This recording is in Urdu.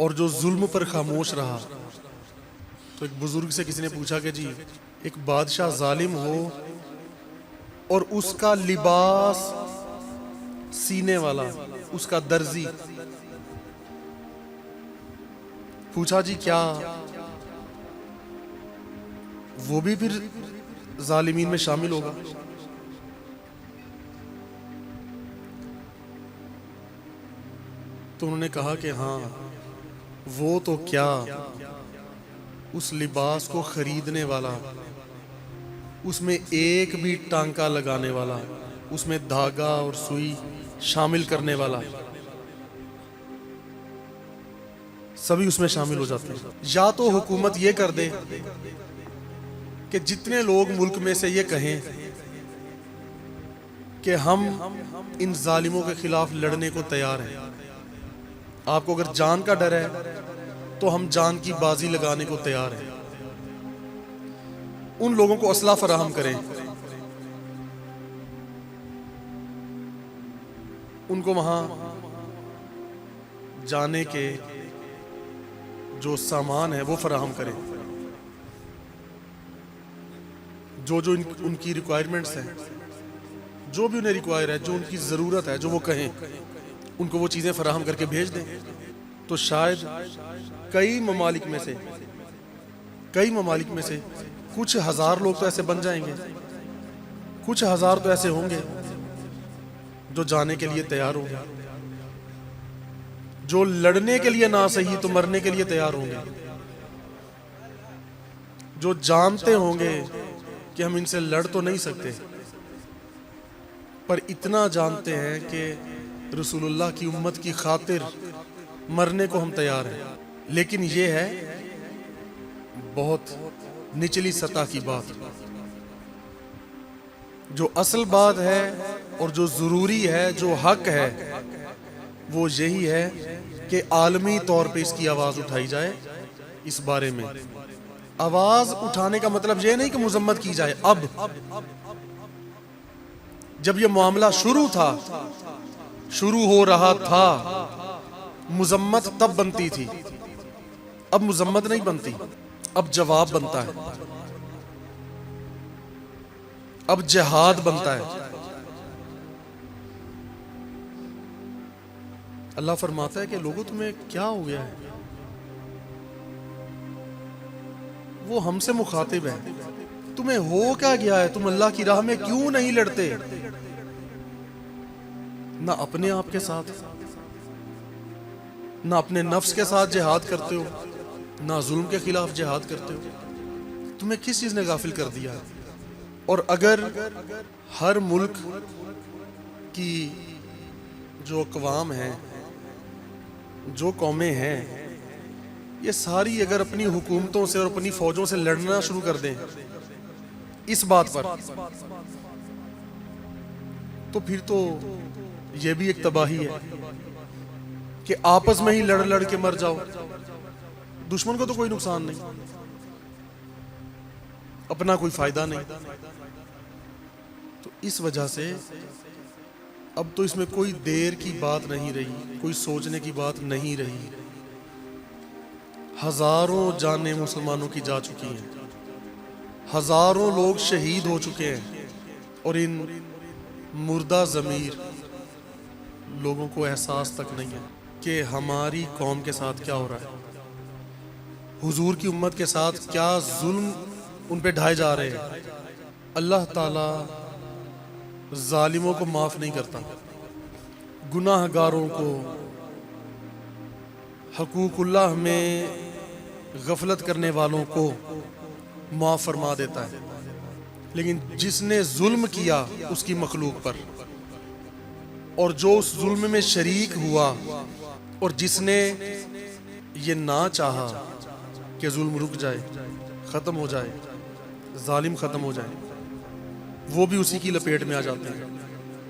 اور جو ظلم پر خاموش رہا. تو ایک بزرگ سے کسی نے پوچھا کہ جی ایک بادشاہ ظالم ہو اور اس کا لباس سینے والا، اس کا درزی، پوچھا جی کیا وہ بھی پھر ظالمین میں شامل ہوگا؟ تو انہوں نے کہا کہ ہاں، وہ تو کیا، اس لباس کو خریدنے والا، اس میں ایک بھی ٹانکا لگانے والا، اس میں دھاگا اور سوئی شامل کرنے والا، سبھی اس میں شامل ہو جاتے ہیں. یا تو حکومت یہ کر دے کہ جتنے لوگ ملک میں سے یہ کہیں کہ ہم ان ظالموں کے خلاف لڑنے کو تیار ہیں، آپ کو اگر جان کا ڈر ہے تو ہم جان کی بازی لگانے کو تیار ہیں، ان لوگوں کو اسلحہ فراہم کریں، ان کو وہاں جانے کے جو سامان ہے وہ فراہم کریں، جو ان کی ریکوائرمنٹس ہیں، جو بھی انہیں ریکوائر ہے، جو ان کی ضرورت ہے، جو وہ کہیں، ان کو وہ چیزیں فراہم کر کے بھیج دیں. تو شاید کئی ممالک میں سے کچھ ہزار لوگ تو ایسے بن جائیں گے، کچھ ہزار تو ایسے ہوں گے جو جانے کے لیے تیار ہوں گے، جو لڑنے کے لیے نہ صحیح تو مرنے کے لیے تیار ہوں گے، جو جانتے ہوں گے کہ ہم ان سے لڑ تو نہیں سکتے، پر اتنا جانتے ہیں کہ رسول اللہ کی امت کی خاطر مرنے کو ہم تیار ہیں. لیکن یہ ہے بہت نچلی سطح کی بات. جو اصل بات ہے اور جو ضروری ہے، جو حق ہے، وہ یہی ہے کہ عالمی طور پہ اس کی آواز اٹھائی جائے. اس بارے میں آواز اٹھانے کا مطلب یہ نہیں کہ مذمت کی جائے. اب جب یہ معاملہ شروع ہو رہا تھا، مذمت تب بنتی تھی، اب مذمت نہیں بنتی، اب جواب بنتا ہے، اب جہاد بنتا ہے. اللہ فرماتا ہے کہ لوگوں تمہیں کیا ہو گیا ہے؟ وہ ہم سے مخاطب ہے، تمہیں ہو کیا گیا ہے؟ تم اللہ کی راہ میں کیوں نہیں لڑتے؟ نہ اپنے آپ کے ساتھ، نہ اپنے نفس کے ساتھ جہاد کرتے ہو، نہ ظلم کے خلاف جہاد کرتے ہو. تمہیں کس چیز نے غافل کر دیا ہے؟ اور اگر ہر ملک کی جو اقوام ہیں، جو قومیں ہیں، یہ ساری اگر اپنی حکومتوں سے اور اپنی فوجوں سے لڑنا شروع کر دیں اس بات پر، تو پھر تو یہ بھی ایک تباہی ہے کہ آپس میں ہی لڑ کے مر جاؤ. دشمن کو تو کوئی نقصان نہیں، اپنا کوئی فائدہ نہیں. تو اس وجہ سے اب تو اس میں کوئی دیر کی بات نہیں رہی، کوئی سوچنے کی بات نہیں رہی. ہزاروں جانیں مسلمانوں کی جا چکی ہیں، ہزاروں لوگ شہید ہو چکے ہیں، اور ان مردہ ضمیر لوگوں کو احساس تک نہیں ہے کہ ہماری قوم کے ساتھ کیا ہو رہا ہے، حضور کی امت کے ساتھ کیا ظلم ان پہ ڈھائے جا رہے ہیں. اللہ تعالی ظالموں کو معاف نہیں کرتا، گناہ گاروں کو، حقوق اللہ میں غفلت کرنے والوں کو معاف فرما دیتا ہے. لیکن جس نے ظلم کیا اس کی مخلوق پر، اور جو اس ظلم میں شریک ہوا، اور جس نے یہ نہ چاہا کہ ظلم رک جائے، ختم ہو جائے، ظالم ختم ہو جائے، وہ بھی اسی کی لپیٹ میں آ جاتے ہیں.